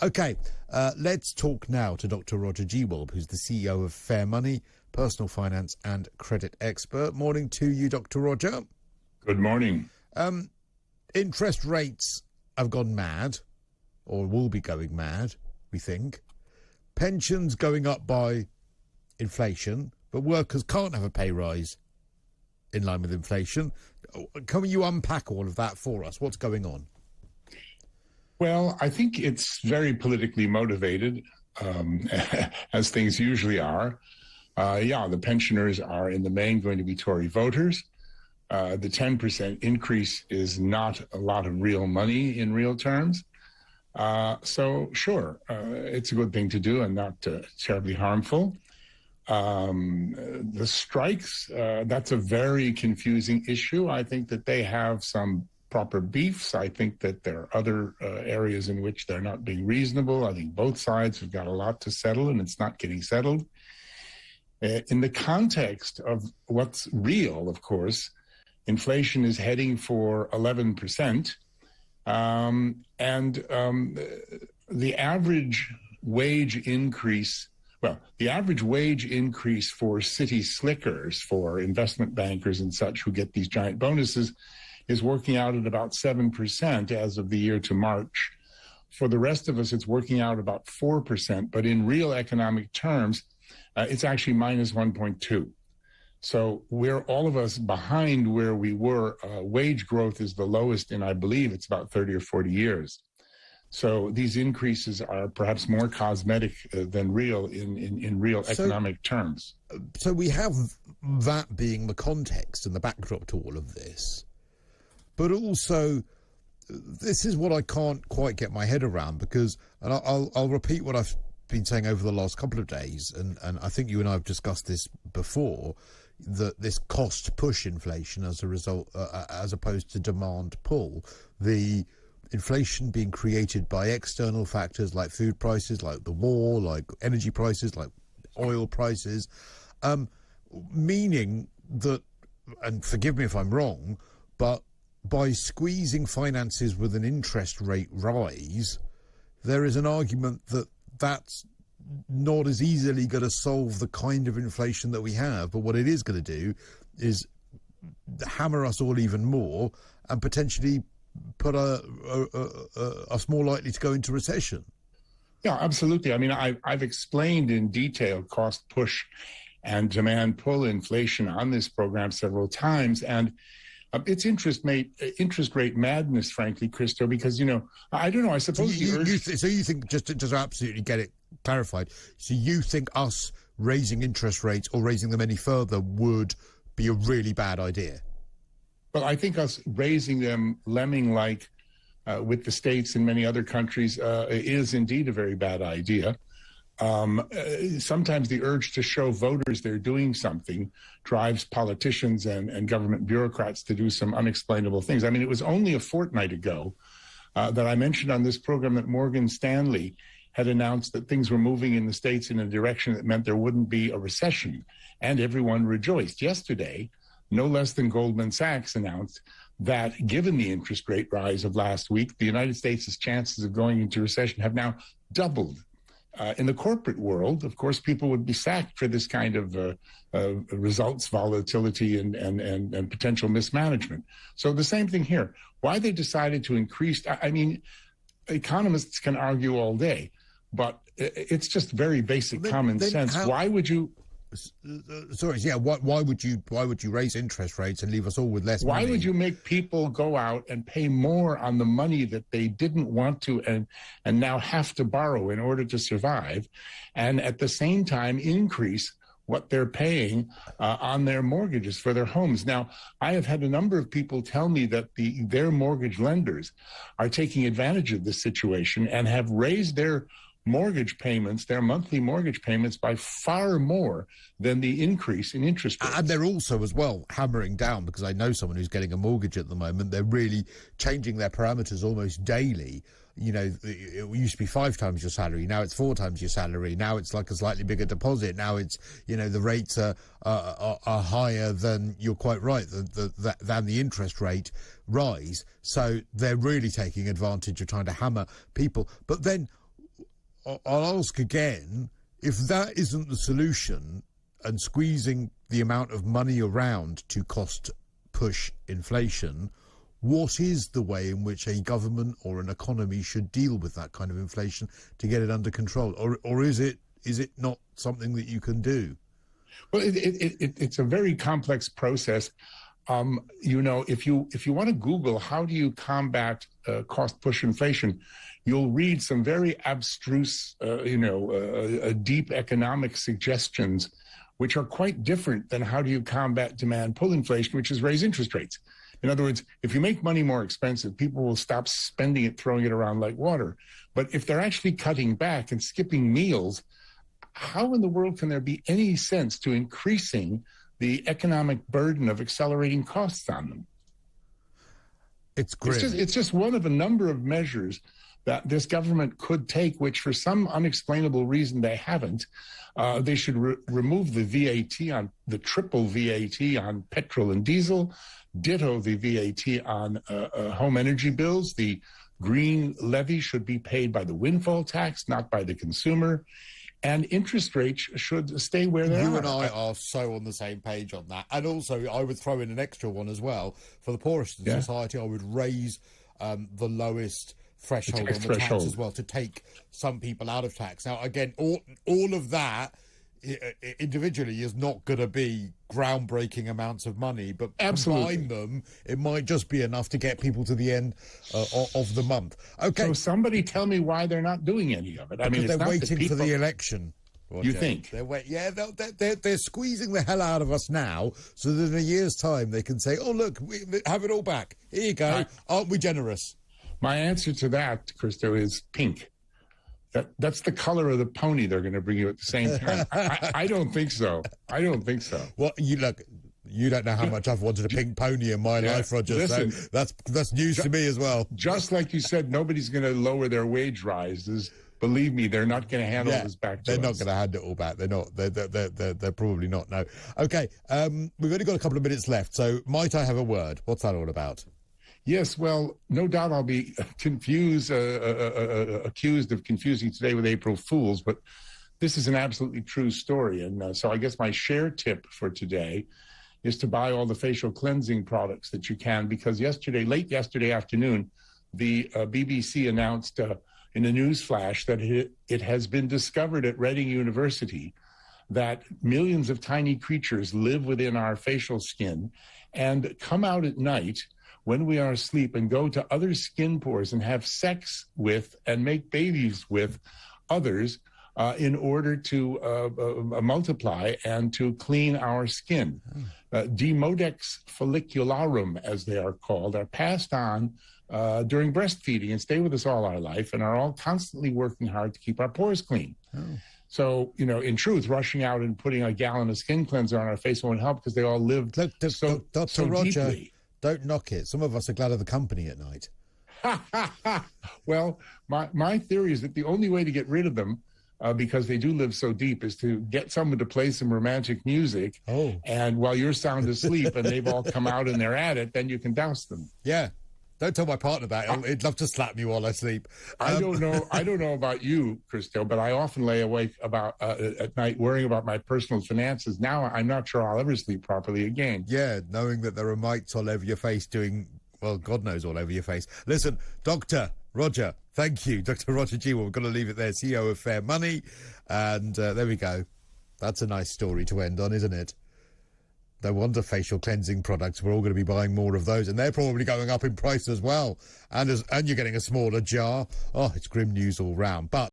Okay, let's talk now to Dr. Roger Gewolb, who's the CEO of Fair Money, personal finance and credit expert. Morning to you, Dr. Roger. Good morning. Interest rates have gone mad, or will be going mad, we think. Pensions going up by inflation, but workers can't have a pay rise in line with inflation. Can you unpack all of that for us? What's going on? Well, I think it's very politically motivated, as things usually are. The pensioners are in the main going to be Tory voters. The 10% increase is not a lot of real money in real terms. Sure, it's a good thing to do and not terribly harmful. The strikes, that's a very confusing issue. I think that they have some proper beefs. I think that there are other areas in which they're not being reasonable. I think both sides have got a lot to settle, and it's not getting settled. In the context of what's real, of course, inflation is heading for 11%. The average wage increase, the average wage increase for city slickers, for investment bankers and such who get these giant bonuses, is working out at about 7% as of the year to March. For the rest of us, it's working out about 4%, but in real economic terms, it's actually minus 1.2. So we're all of us behind where we were. Wage growth is the lowest in, I believe, it's about 30 or 40 years. So these increases are perhaps more cosmetic than real in real economic terms. So we have that being the context and the backdrop to all of this. But also, this is what I can't quite get my head around, because, and I'll repeat what I've been saying over the last couple of days, and I think you and I have discussed this before, that this cost push inflation as a result, as opposed to demand pull, the inflation being created by external factors like food prices, like the war, like energy prices, like oil prices, meaning that, and forgive me if I'm wrong, but by squeezing finances with an interest rate rise, there is an argument that that's not as easily going to solve the kind of inflation that we have, but what it is going to do is hammer us all even more and potentially put us more likely to go into recession. Yeah, absolutely. I mean, I've explained in detail cost push and demand pull inflation on this program several times, and it's interest rate madness, frankly, Christo, because, I don't know, I suppose so you think, just to absolutely get it clarified, so you think us raising interest rates or raising them any further would be a really bad idea? Well, I think us raising them lemming-like with the states and many other countries is indeed a very bad idea. Sometimes the urge to show voters they're doing something drives politicians and government bureaucrats to do some unexplainable things. I mean, it was only a fortnight ago that I mentioned on this program that Morgan Stanley had announced that things were moving in the States in a direction that meant there wouldn't be a recession, and everyone rejoiced. Yesterday, no less than Goldman Sachs announced that given the interest rate rise of last week, the United States' chances of going into recession have now doubled. In the corporate world, of course, people would be sacked for this kind of results volatility and potential mismanagement. So the same thing here. Why they decided to increase, I mean, economists can argue all day, but it's just very basic common sense. Why would you... Why would you raise interest rates and leave us all with less money? Why would you make people go out and pay more on the money that they didn't want to and now have to borrow in order to survive, and at the same time increase what they're paying on their mortgages for their homes? Now, I have had a number of people tell me that their mortgage lenders are taking advantage of this situation and have raised their mortgage payments, their monthly mortgage payments, by far more than the increase in interest rates. And they're also, as well, hammering down, because I know someone who's getting a mortgage at the moment. They're really changing their parameters almost daily. It used to be 5 times your salary. Now it's 4 times your salary. Now it's like a slightly bigger deposit. Now it's, the rates are higher than, you're quite right, than the interest rate rise. So they're really taking advantage of trying to hammer people. But then I'll ask again, if that isn't the solution and squeezing the amount of money around to cost push inflation, what is the way in which a government or an economy should deal with that kind of inflation to get it under control? Or is it not something that you can do? Well, it's a very complex process. If you want to Google how do you combat cost push inflation, you'll read some very abstruse, deep economic suggestions, which are quite different than how do you combat demand pull inflation, which is raise interest rates. In other words, if you make money more expensive, people will stop spending it, throwing it around like water. But if they're actually cutting back and skipping meals, how in the world can there be any sense to increasing the economic burden of accelerating costs on them? It's grim. It's just one of a number of measures that this government could take, which for some unexplainable reason they haven't. They should remove the VAT on the triple VAT on petrol and diesel, ditto the VAT on home energy bills. The green levy should be paid by the windfall tax, not by the consumer. And interest rates should stay where they are. You and I are so on the same page on that. And also, I would throw in an extra one as well. For the poorest in society, I would raise the lowest threshold on the tax as well, to take some people out of tax. Now, again, all of that individually is not going to be groundbreaking amounts of money, but combine them, it might just be enough to get people to the end of the month. Okay, so somebody tell me why they're not doing any of it. I mean, they're waiting for the election. Roger. You think? They're squeezing the hell out of us now, so that in a year's time they can say, "Oh, look, we have it all back. Here you go. Aren't we generous?" My answer to that, Christo, is pink. That's the color of the pony they're going to bring you at the same time. I don't think so. I don't think so. Well, you don't know how much I've wanted a pink pony in my life, Roger. Listen, so that's news to me as well. Just like you said, nobody's going to lower their wage rises. Believe me, they're not going to hand all this back to us. They're not going to hand it all back. They're not. They're probably not. No. Okay. We've only got a couple of minutes left. So might I have a word? What's that all about? Yes, well, no doubt I'll be accused of confusing today with April Fools, but this is an absolutely true story. And so I guess my share tip for today is to buy all the facial cleansing products that you can, because late yesterday afternoon, the BBC announced in a news flash that it has been discovered at Reading University that millions of tiny creatures live within our facial skin and come out at night when we are asleep and go to other skin pores and have sex with and make babies with others in order to multiply and to clean our skin. Demodex follicularum, as they are called, are passed on during breastfeeding and stay with us all our life and are all constantly working hard to keep our pores clean. So, in truth, rushing out and putting a gallon of skin cleanser on our face won't help, because they all live so Roger, deeply. Don't knock it. Some of us are glad of the company at night. Well, my theory is that the only way to get rid of them, because they do live so deep, is to get someone to play some romantic music. Oh. And while you're sound asleep and they've all come out and they're at it, then you can douse them. Yeah. Don't tell my partner that. He'd love to slap me while I sleep. I don't know about you, Christo, but I often lay awake at night worrying about my personal finances. Now I'm not sure I'll ever sleep properly again. Yeah, knowing that there are mites all over your face doing, well, God knows, all over your face. Listen, Dr. Roger, thank you. Dr. Roger G. Well, we've got to leave it there. CEO of Fair Money. And there we go. That's a nice story to end on, isn't it? No wonder facial cleansing products, we're all going to be buying more of those, and they're probably going up in price as well. And you're getting a smaller jar. Oh, it's grim news all round. But